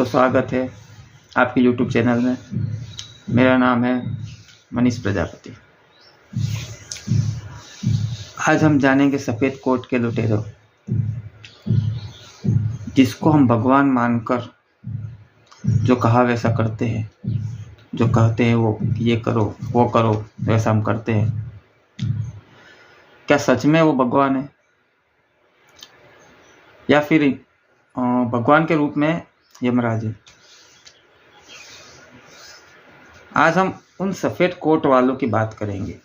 दोस्तों, स्वागत है आपके YouTube चैनल में। मेरा नाम है मनीष प्रजापति। आज हम जानेंगे सफ़ेद कोट के लुटेरों, जिसको हम भगवान मानकर जो कहा वैसा करते हैं, जो कहते हैं वो ये करो वो करो वैसा हम करते हैं। क्या सच में वो भगवान है या फिर भगवान के रूप में यमराज है? आज हम उन सफ़ेद कोट वालों की बात करेंगे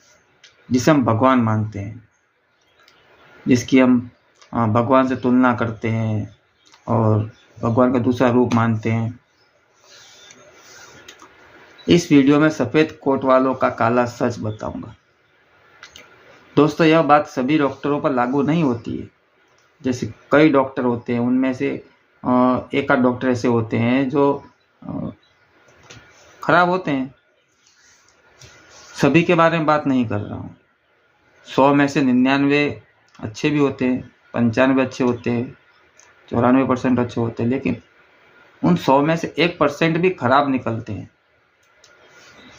जिसे हम भगवान मानते हैं, जिसकी हम भगवान से तुलना करते हैं और भगवान का दूसरा रूप मानते हैं। इस वीडियो में सफ़ेद कोट वालों का काला सच बताऊंगा। दोस्तों, यह बात सभी डॉक्टरों पर लागू नहीं होती है। जैसे कई डॉक्टर होते हैं, उनमें से एक आध डॉक्टर ऐसे होते हैं जो खराब होते हैं। सभी के बारे में बात नहीं कर रहा हूँ। 100 में से 99 अच्छे भी होते हैं, 95 अच्छे होते हैं, 94% अच्छे होते हैं, लेकिन उन 100 में से 1% भी खराब निकलते हैं।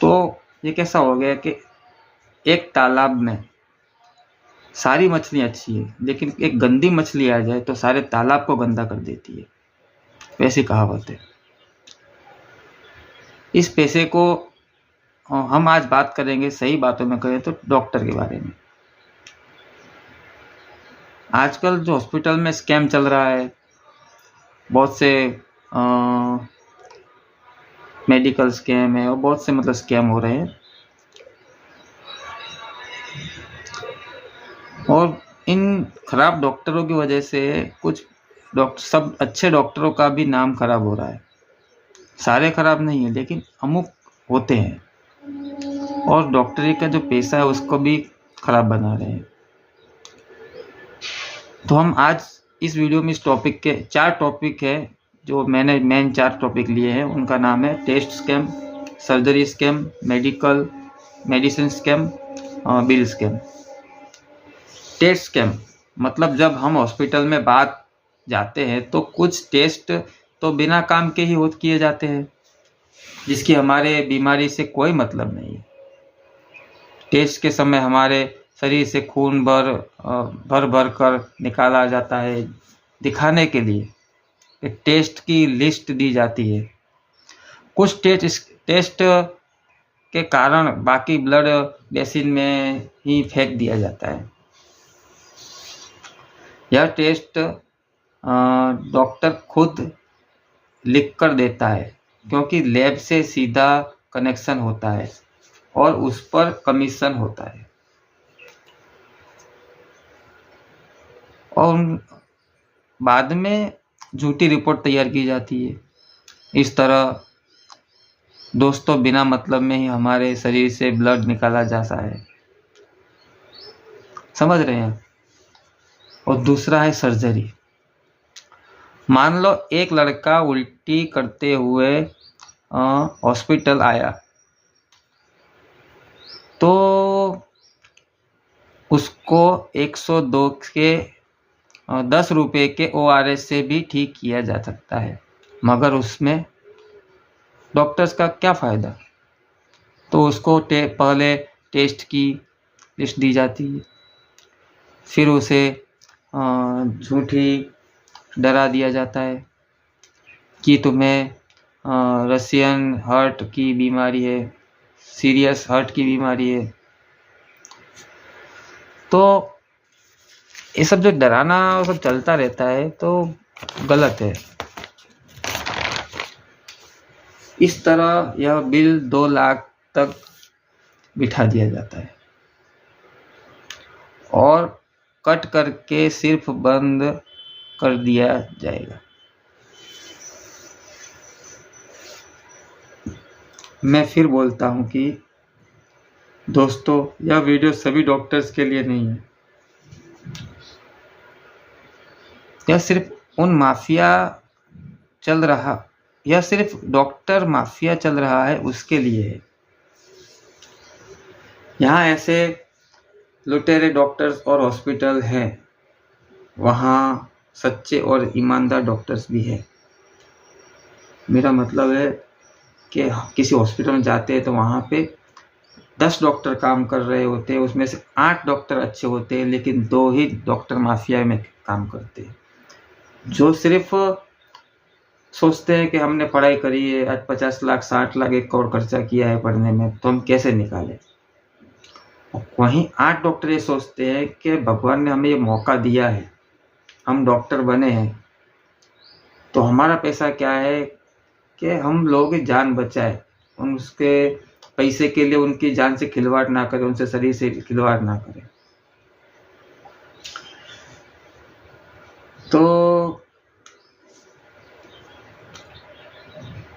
तो ये कैसा हो गया कि एक तालाब में सारी मछलियाँ अच्छी है, लेकिन एक गंदी मछली आ जाए तो सारे तालाब को गंदा कर देती है। वैसी कहावत है। इस पेशे को हम आज बात करेंगे, सही बातों में करें तो डॉक्टर के बारे में। आजकल जो हॉस्पिटल में स्कैम चल रहा है, बहुत से मेडिकल स्कैम है और बहुत से स्कैम हो रहे हैं, और इन खराब डॉक्टरों की वजह से कुछ सब अच्छे डॉक्टरों का भी नाम खराब हो रहा है। सारे खराब नहीं है, लेकिन अमुक होते हैं और डॉक्टरी का जो पेशा है उसको भी खराब बना रहे हैं। तो हम आज इस वीडियो में इस टॉपिक के 4 टॉपिक है जो मैंने मेन 4 टॉपिक लिए हैं। उनका नाम है test scam, surgery scam, medicine scam, bill scam. Test scam मतलब जब हम हॉस्पिटल में जाते हैं तो कुछ टेस्ट तो बिना काम के ही किए जाते हैं, जिसकी हमारे बीमारी से कोई मतलब नहीं है। टेस्ट के समय हमारे शरीर से खून भर कर निकाला जाता है, दिखाने के लिए एक टेस्ट की लिस्ट दी जाती है। कुछ टेस्ट के कारण बाकी ब्लड बेसिन में ही फेंक दिया जाता है। यह टेस्ट डॉक्टर खुद लिख कर देता है, क्योंकि लैब से सीधा कनेक्शन होता है और उस पर कमीशन होता है। और बाद में झूठी रिपोर्ट तैयार की जाती है। इस तरह दोस्तों, बिना मतलब में ही हमारे शरीर से ब्लड निकाला जाता है। समझ रहे हैं? और दूसरा है सर्जरी। मान लो एक लड़का उल्टी करते हुए हॉस्पिटल आया, तो उसको 102 के 10 रुपये के ORS से भी ठीक किया जा सकता है, मगर उसमें डॉक्टर्स का क्या फ़ायदा? तो उसको पहले टेस्ट की लिस्ट दी जाती है, फिर उसे झूठी डरा दिया जाता है कि तुम्हें रशियन हार्ट की बीमारी है, सीरियस हार्ट की बीमारी है। तो ये सब जो डराना सब चलता रहता है तो गलत है। इस तरह यह बिल 2 लाख तक बिठा दिया जाता है और कट करके सिर्फ बंद कर दिया जाएगा। मैं फिर बोलता हूं कि दोस्तों, यह वीडियो सभी डॉक्टर्स के लिए नहीं है। यह सिर्फ यह सिर्फ डॉक्टर माफिया चल रहा है उसके लिए है। यहाँ ऐसे लुटेरे डॉक्टर्स और हॉस्पिटल हैं, वहाँ सच्चे और ईमानदार डॉक्टर्स भी हैं। मेरा मतलब है कि किसी हॉस्पिटल में जाते हैं तो वहाँ पे 10 डॉक्टर काम कर रहे होते हैं, उसमें से 8 डॉक्टर अच्छे होते हैं, लेकिन 2 ही डॉक्टर माफिया में काम करते हैं, जो सिर्फ सोचते हैं कि हमने पढ़ाई करी है, आज 50 लाख 60 लाख 1 करोड़ खर्चा किया है पढ़ने में, तो हम कैसे निकालें। वहीं 8 डॉक्टर ये सोचते हैं कि भगवान ने हमें ये मौका दिया है, हम डॉक्टर बने हैं, तो हमारा पैसा क्या है कि हम लोगों की जान बचाए, उसके पैसे के लिए उनकी जान से खिलवाड़ ना करें, उनसे शरीर से खिलवाड़ ना करें। तो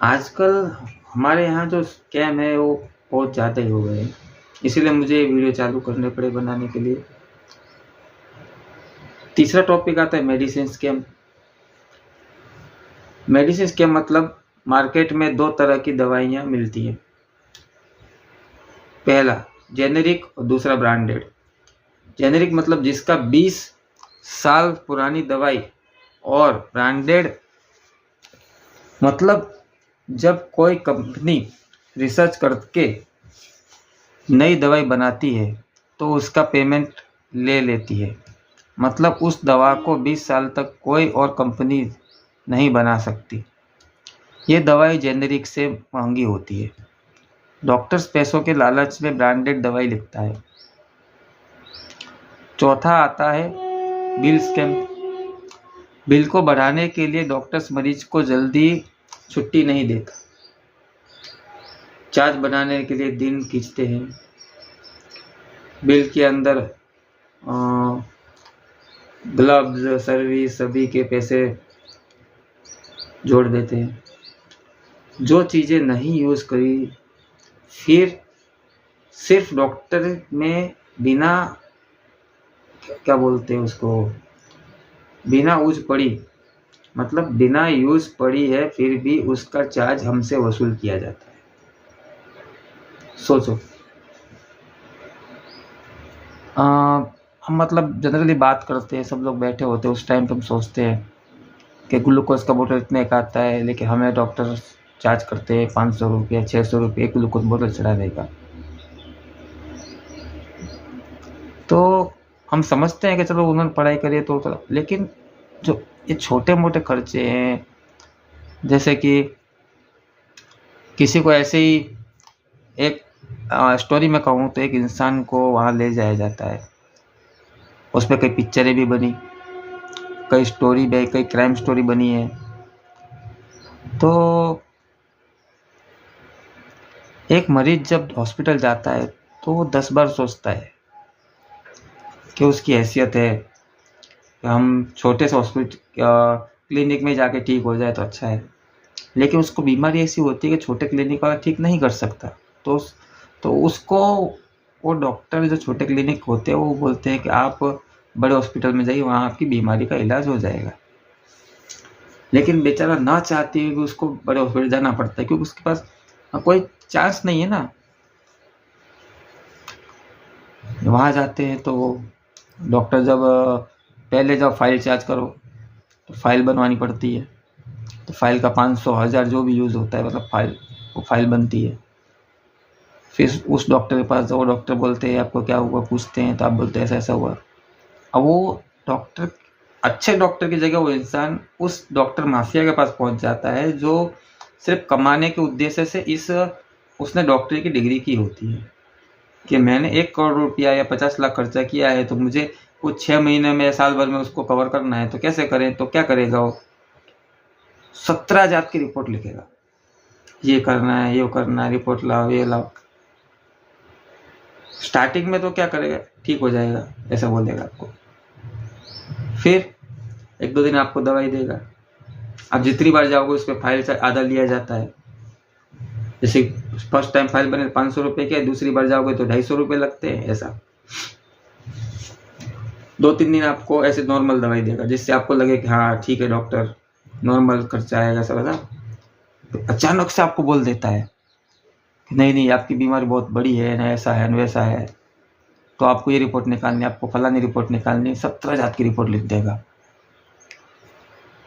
आजकल हमारे यहाँ जो स्कैम है वो बहुत ज़्यादा ही हो गए हैं, इसीलिए मुझे ये वीडियो चालू करने पड़े बनाने के लिए। तीसरा टॉपिक आता है मेडिसिन स्कैम। मेडिसिन स्कैम मतलब मार्केट में 2 तरह की दवाइयाँ मिलती हैं, पहला जेनेरिक और दूसरा ब्रांडेड। जेनेरिक मतलब जिसका 20 साल पुरानी दवाई, और ब्रांडेड मतलब जब कोई कंपनी रिसर्च करके नई दवाई बनाती है तो उसका पेमेंट ले लेती है, मतलब उस दवा को 20 साल तक कोई और कंपनी नहीं बना सकती। ये दवाई जेनेरिक से महंगी होती है, डॉक्टर्स पैसों के लालच में ब्रांडेड दवाई लिखता है। चौथा आता है बिल स्कैम। बिल को बढ़ाने के लिए डॉक्टर्स मरीज को जल्दी छुट्टी नहीं देता, चार्ज बनाने के लिए दिन खींचते हैं, बिल के अंदर ग्लव्स सर्विस सभी के पैसे जोड़ देते हैं, जो चीज़ें नहीं यूज़ करी, फिर सिर्फ डॉक्टर में बिना क्या बोलते हैं उसको, बिना यूज पड़ी, मतलब बिना यूज पड़ी है, फिर भी उसका चार्ज हमसे वसूल किया जाता है। सोचो, हम मतलब जनरली बात करते हैं, सब लोग बैठे होते हैं, उस टाइम पे हम सोचते हैं कि ग्लूकोज का बोतल इतने का आता है, लेकिन हमें डॉक्टर चार्ज करते हैं 500 रुपये 600 रुपये एक ग्लूकोज बोतल चढ़ाने का। तो हम समझते हैं कि चलो उन्होंने पढ़ाई करी है तो, लेकिन जो ये छोटे मोटे खर्चे हैं, जैसे कि किसी को ऐसे ही एक स्टोरी में कहूँ तो एक इंसान को वहाँ ले जाया जाता है, उस पर कई पिक्चरें भी बनी, कई स्टोरी भी, कई क्राइम स्टोरी बनी है। तो एक मरीज जब हॉस्पिटल जाता है तो वो 10 बार सोचता है कि उसकी हैसियत है कि हम छोटे से हॉस्पिटल क्लिनिक में जाके ठीक हो जाए तो अच्छा है, लेकिन उसको बीमारी ऐसी होती है कि छोटे क्लिनिक वाला ठीक नहीं कर सकता। तो उसको वो डॉक्टर जो छोटे क्लिनिक होते हैं वो बोलते हैं कि आप बड़े हॉस्पिटल में जाइए, वहाँ आपकी बीमारी का इलाज हो जाएगा। लेकिन बेचारा ना चाहते हुए भी उसको बड़े हॉस्पिटल जाना पड़ता है, क्योंकि उसके पास कोई चांस नहीं है ना। वहाँ जाते हैं तो डॉक्टर जब फाइल चार्ज करो तो फाइल बनवानी पड़ती है, तो फाइल का 500 1000 जो भी यूज़ होता है, मतलब वो फाइल बनती है। फिर उस डॉक्टर के पास वो डॉक्टर बोलते हैं आपको क्या हुआ, पूछते हैं तो आप बोलते हैं ऐसा ऐसा हुआ। अब वो डॉक्टर, अच्छे डॉक्टर की जगह वो इंसान उस डॉक्टर माफिया के पास पहुंच जाता है, जो सिर्फ कमाने के उद्देश्य से उसने डॉक्टरी की डिग्री की होती है कि मैंने 1 करोड़ रुपया या 50 लाख खर्चा किया है, तो मुझे कुछ 6 महीने में साल भर में उसको कवर करना है, तो कैसे करें। तो क्या करेगा वो, 17 जात की रिपोर्ट लिखेगा, ये करना है, ये करना है, रिपोर्ट लाओ, ये लाओ। स्टार्टिंग में तो क्या करेगा, ठीक हो जाएगा ऐसा बोलेगा आपको, फिर 1-2 दिन आपको दवाई देगा। आप जितनी बार जाओगे उस पर फाइल आधा लिया जाता है। जैसे फर्स्ट टाइम फाइल बने 500 रुपये के, दूसरी बार जाओगे तो 250 रुपये लगते हैं। ऐसा 2-3 दिन आपको ऐसे नॉर्मल दवाई देगा, जिससे आपको लगे कि हाँ ठीक है डॉक्टर, नॉर्मल खर्चा आएगा सब ऐसा। तो अचानक से आपको बोल देता है कि नहीं आपकी बीमारी बहुत बड़ी है, ना ऐसा है न वैसा है, तो आपको ये रिपोर्ट निकालनी, आपको फलानी रिपोर्ट निकालनी, 17 जात की रिपोर्ट लिख देगा।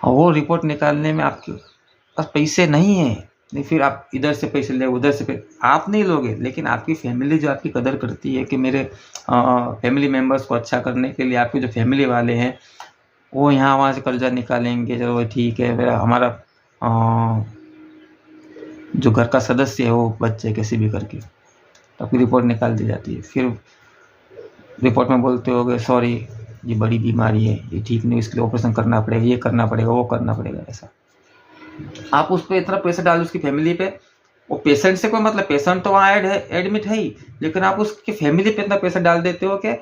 और वो रिपोर्ट निकालने में आपकी पास पैसे नहीं है, नहीं फिर आप इधर से पैसे ले, उधर से पैसे आप नहीं लोगे, लेकिन आपकी फैमिली जो आपकी कदर करती है कि मेरे फैमिली मेम्बर्स को अच्छा करने के लिए आपके जो फैमिली वाले हैं वो यहाँ वहाँ से कर्जा निकालेंगे, चलो ठीक है, फिर हमारा जो घर का सदस्य है वो बच जाए कैसे भी करके, तो आपकी रिपोर्ट निकाल दी जाती है। फिर रिपोर्ट में बोलते हो गए सॉरी ये बड़ी बीमारी है, ये ठीक नहीं, इसके लिए ऑपरेशन करना पड़ेगा, ये करना पड़ेगा, वो करना पड़ेगा। ऐसा आप उस पर इतना पैसा डाल दो उसकी फैमिली पे, वो पेशेंट से कोई मतलब, पेशेंट तो वहाँ एडमिट है ही, लेकिन आप उसकी फैमिली पे इतना पैसा डाल देते हो कि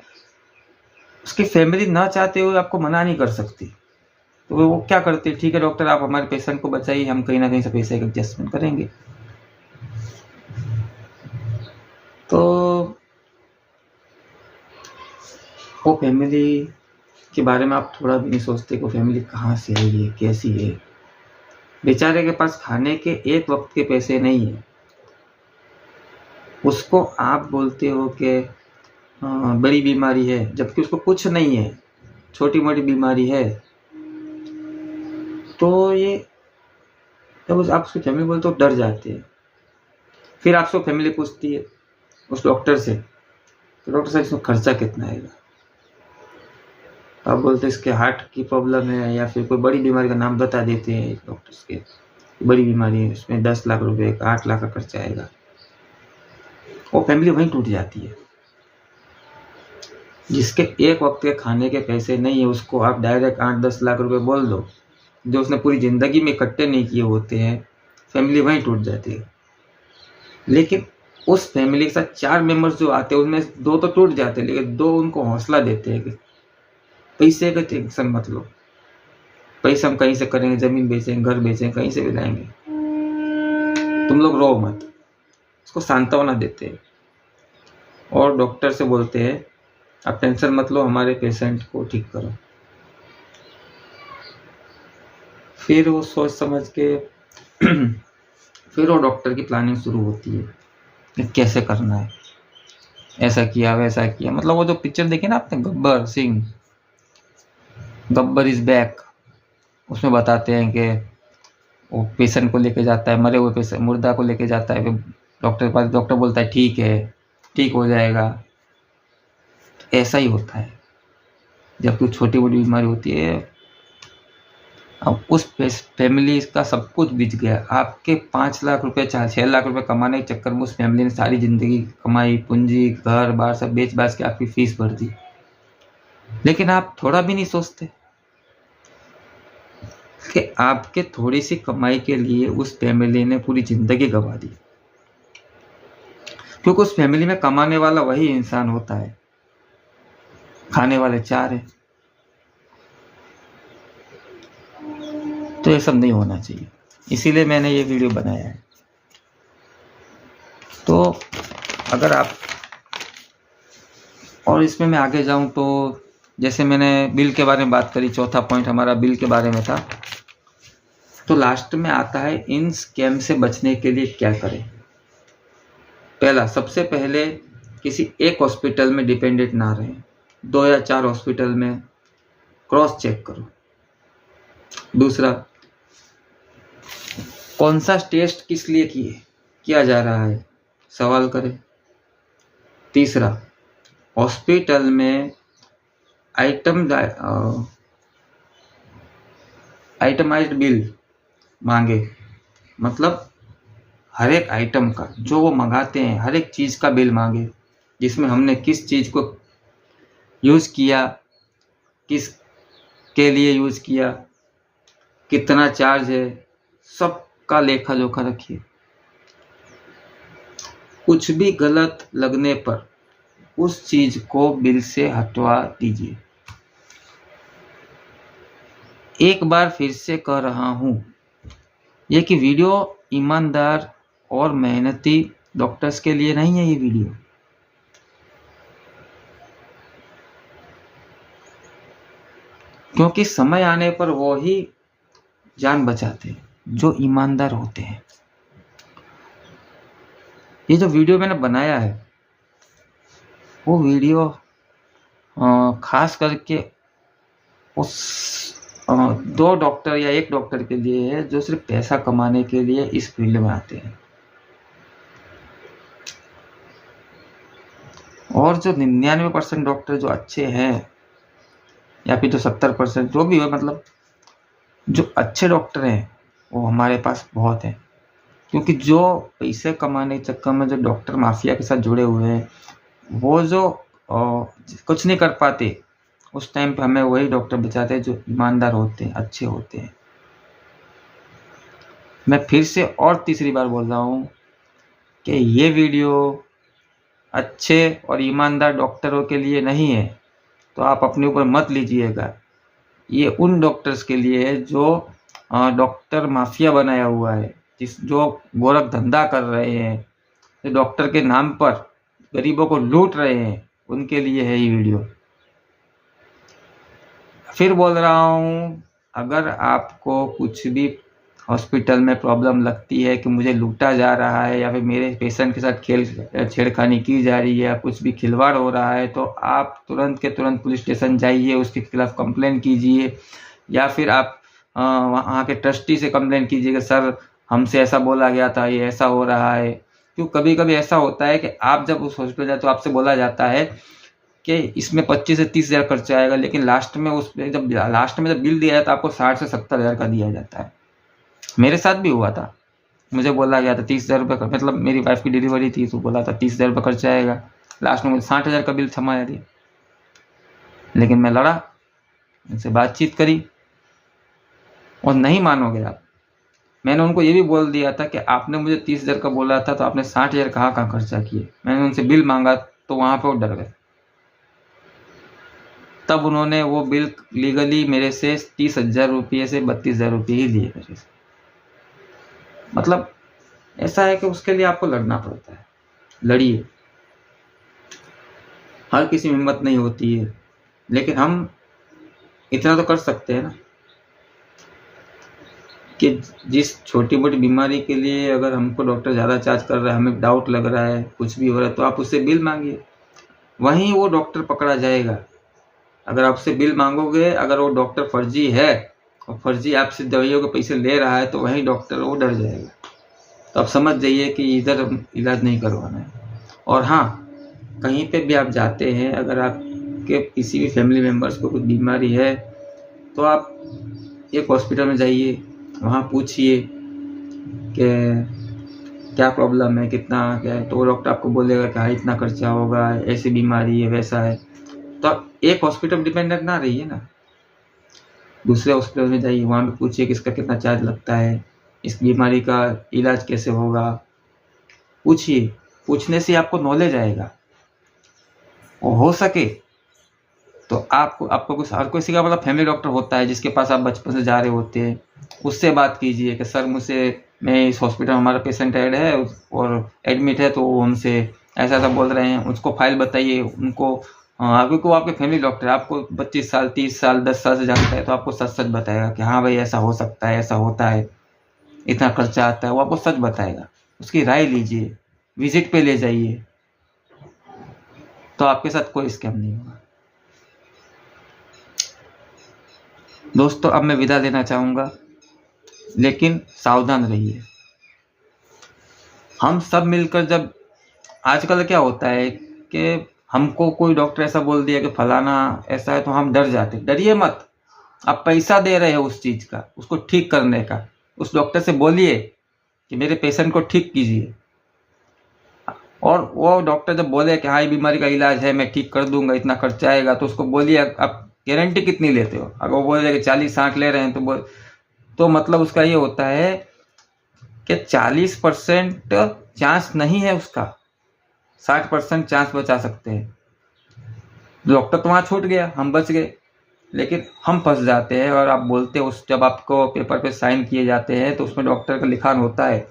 उसकी फैमिली ना चाहते हुए आपको मना नहीं कर सकती। तो वो क्या करते, ठीक है डॉक्टर आप हमारे पेशेंट को बचाइए, हम कहीं ना कहीं से पैसे का एडजस्टमेंट करेंगे। तो वो फैमिली के बारे में आप थोड़ा भी नहीं सोचते कि फैमिली कहाँ से है, ये कैसी है। बेचारे के पास खाने के एक वक्त के पैसे नहीं है, उसको आप बोलते हो कि बड़ी बीमारी है, जबकि उसको कुछ नहीं है, छोटी मोटी बीमारी है। तो ये जब आप उसकी फैमिली बोलते हो डर जाते हैं। फिर आपसे फैमिली पूछती है उस डॉक्टर से, तो डॉक्टर साहब इसमें खर्चा कितना आएगा? आप बोलते इसके हार्ट की प्रॉब्लम है या फिर कोई बड़ी बीमारी का नाम बता देते हैं डॉक्टर्स के, बड़ी बीमारी है इसमें 10 लाख रुपए 8 लाख का खर्चा आएगा। वो फैमिली वहीं टूट जाती है। जिसके एक वक्त के खाने के पैसे नहीं है उसको आप डायरेक्ट 8-10 लाख रुपए बोल दो, जो उसने पूरी जिंदगी में इकट्ठे नहीं किए होते हैं, फैमिली वहीं टूट जाती है। लेकिन उस फैमिली के साथ 4 मेंबर्स जो आते हैं उनमें 2 तो टूट जाते हैं, लेकिन 2 उनको हौसला देते हैं कि पैसे का टेंशन मत लो, पैसे हम कहीं से करेंगे, जमीन बेचेंगे, घर बेचेंगे, कहीं से भी लाएंगे, तुम लोग रो मत। उसको सांत्वना देते हैं और डॉक्टर से बोलते हैं आप टेंशन मत लो, हमारे पेशेंट को ठीक करो। फिर वो सोच समझ के फिर वो डॉक्टर की प्लानिंग शुरू होती है कि कैसे करना है, ऐसा किया वैसा किया। मतलब वो जो पिक्चर देखी ना आपने गब्बर सिंह, गब्बर इज बैक, उसमें बताते हैं कि वो पेशेंट को लेके जाता है, मरे हुए पेशेंट मुर्दा को लेके जाता है डॉक्टर के पास, डॉक्टर बोलता है ठीक है, ठीक हो जाएगा। ऐसा ही होता है जब कोई छोटी मोटी बीमारी होती है। अब उस फैमिली का सब कुछ बीत गया, आपके 5 लाख रुपए 6 लाख रुपए कमाने के चक्कर में उस फैमिली ने सारी जिंदगी कमाई, पूंजी, घर बार सब बेच बाच के आपकी फीस भर दी, लेकिन आप थोड़ा भी नहीं सोचते कि आपके थोड़ी सी कमाई के लिए उस फैमिली ने पूरी जिंदगी गंवा दी। क्योंकि उस फैमिली में कमाने वाला वही इंसान होता है, खाने वाले 4 हैं। तो ये सब नहीं होना चाहिए, इसीलिए मैंने ये वीडियो बनाया है। तो अगर आप और इसमें मैं आगे जाऊं तो जैसे मैंने बिल के बारे में बात करी, चौथा पॉइंट हमारा बिल के बारे में था। तो लास्ट में आता है इन स्कैम से बचने के लिए क्या करें। पहला, सबसे पहले किसी एक हॉस्पिटल में डिपेंडेंट ना रहें, 2 या 4 हॉस्पिटल में क्रॉस चेक करो। दूसरा, कौन सा टेस्ट किस लिए किया जा रहा है, सवाल करें। तीसरा, हॉस्पिटल में आइटमाइज्ड बिल मांगे, मतलब हर एक आइटम का जो वो मंगाते हैं हर एक चीज़ का बिल मांगे, जिसमें हमने किस चीज़ को यूज़ किया, किस के लिए यूज़ किया, कितना चार्ज है, सब का लेखा जोखा रखिए। कुछ भी गलत लगने पर उस चीज को बिल से हटवा दीजिए। एक बार फिर से कह रहा हूं, ये कि वीडियो ईमानदार और मेहनती डॉक्टर्स के लिए नहीं है। ये वीडियो क्योंकि समय आने पर वो ही जान बचाते हैं जो ईमानदार होते हैं। ये जो वीडियो मैंने बनाया है वो वीडियो खास करके उस दो डॉक्टर या एक डॉक्टर के लिए है जो सिर्फ पैसा कमाने के लिए इस फील्ड में आते हैं, और जो 99% डॉक्टर जो अच्छे हैं, या फिर जो 70% जो भी हो, मतलब जो अच्छे डॉक्टर हैं वो हमारे पास बहुत हैं। क्योंकि जो पैसे कमाने के चक्कर में जो डॉक्टर माफिया के साथ जुड़े हुए हैं, वो जो कुछ नहीं कर पाते, उस टाइम पे हमें वही डॉक्टर बचाते हैं जो ईमानदार होते हैं, अच्छे होते हैं। मैं फिर से और तीसरी बार बोल रहा हूँ कि ये वीडियो अच्छे और ईमानदार डॉक्टरों के लिए नहीं है, तो आप अपने ऊपर मत लीजिएगा। ये उन डॉक्टर्स के लिए है जो डॉक्टर माफिया बनाया हुआ है, जो गोरख धंधा कर रहे हैं, जो डॉक्टर के नाम पर गरीबों को लूट रहे हैं, उनके लिए है ये वीडियो। फिर बोल रहा हूँ, अगर आपको कुछ भी हॉस्पिटल में प्रॉब्लम लगती है कि मुझे लूटा जा रहा है, या फिर मेरे पेशेंट के साथ छेड़खानी की जा रही है, या कुछ भी खिलवाड़ हो रहा है, तो आप तुरंत के तुरंत पुलिस स्टेशन जाइए, उसके खिलाफ कंप्लेन कीजिए, या फिर आप वहाँ के ट्रस्टी से कंप्लेन कीजिए कि सर हमसे ऐसा बोला गया था, ये ऐसा हो रहा है। क्यों कभी कभी ऐसा होता है कि आप जब उस हॉस्पिटल जाए तो आपसे बोला जाता है कि इसमें 25 से 30 हज़ार खर्चा आएगा, लेकिन लास्ट में जब बिल दिया जाता है आपको 60 से 70 हज़ार का दिया जाता है। मेरे साथ भी हुआ था, मुझे बोला गया था 30 हज़ार रुपये का, मतलब मेरी वाइफ की डिलीवरी थी तो बोला था 30 हज़ार रुपये खर्चा आएगा, लास्ट में मुझे 60 हज़ार का बिल थमाया दिया। लेकिन मैं लड़ा, उनसे बातचीत करी, और नहीं मानोगे आप, मैंने उनको ये भी बोल दिया था कि आपने मुझे 30 हज़ार का बोला था तो आपने 60 हज़ार कहाँ खर्चा किए। मैंने उनसे बिल मांगा तो वहाँ पे वो डर गए। तब उन्होंने वो बिल लीगली मेरे से 30 हज़ार रुपये से 32 हज़ार रुपये ही लिए मेरे से। मतलब ऐसा है कि उसके लिए आपको लड़ना पड़ता है, लड़िए। हर किसी में हिम्मत नहीं होती है, लेकिन हम इतना तो कर सकते हैं ना कि जिस छोटी मोटी बीमारी के लिए अगर हमको डॉक्टर ज़्यादा चार्ज कर रहा है, हमें डाउट लग रहा है, कुछ भी हो रहा है, तो आप उससे बिल मांगिए, वहीं वो डॉक्टर पकड़ा जाएगा। अगर आप उससे बिल मांगोगे, अगर वो डॉक्टर फर्जी है और फर्जी आपसे दवाइयों के पैसे ले रहा है, तो वहीं डॉक्टर वो डर जाएगा। तो आप समझ जाइए कि इधर इलाज नहीं करवाना है। और हाँ, कहीं पे भी आप जाते हैं, अगर आपके किसी भी फैमिली मेम्बर्स को कुछ बीमारी है, तो आप एक हॉस्पिटल में जाइए, वहाँ पूछिए कि क्या प्रॉब्लम है, कितना क्या है, तो वो डॉक्टर आपको बोलेगा कि हाँ इतना खर्चा होगा, ऐसी बीमारी है, वैसा है। तो आप एक हॉस्पिटल डिपेंडेंट ना रहिए ना, दूसरे हॉस्पिटल में जाइए, वहाँ पे पूछिए कि इसका कितना चार्ज लगता है, इस बीमारी का इलाज कैसे होगा। पूछिए, पूछने से आपको नॉलेज आएगा, और हो सके तो आपको कुछ, हर किसी का मतलब फैमिली डॉक्टर होता है जिसके पास आप बचपन से जा रहे होते हैं, उससे बात कीजिए कि सर मैं इस हॉस्पिटल में हमारा पेशेंट ऐड है और एडमिट है, तो वो हमसे ऐसा ऐसा बोल रहे हैं, उसको फाइल बताइए उनको। क्योंकि वो आपके फैमिली डॉक्टर है, आपको 25 साल 30 साल 10 साल से जानता है, तो आपको सच सच बताएगा कि हाँ भाई ऐसा हो सकता है, ऐसा होता है, इतना खर्चा आता है, वो आपको सच बताएगा। उसकी राय लीजिए, विजिट पे ले जाइए, तो आपके साथ कोई स्कैम नहीं होगा। दोस्तों अब मैं विदा लेना चाहूँगा, लेकिन सावधान रहिए। हम सब मिलकर, जब आजकल क्या होता है कि हमको कोई डॉक्टर ऐसा बोल दिया कि फलाना ऐसा है, तो हम डर जाते। डरिए मत, आप पैसा दे रहे हो उस चीज़ का, उसको ठीक करने का। उस डॉक्टर से बोलिए कि मेरे पेशेंट को ठीक कीजिए, और वो डॉक्टर जब बोले कि हाँ ये बीमारी का इलाज है, मैं ठीक कर दूंगा, इतना खर्चा आएगा, तो उसको बोलिए आप गारंटी कितनी लेते हो। अगर वो बोले कि 40-60 ले रहे हैं, तो मतलब उसका ये होता है कि 40% चांस नहीं है उसका, 60% चांस बचा सकते हैं। डॉक्टर तो वहाँ छूट गया, हम बच गए, लेकिन हम फंस जाते हैं। और आप बोलते हो, जब आपको पेपर पे साइन किए जाते हैं तो उसमें डॉक्टर का लिखान होता है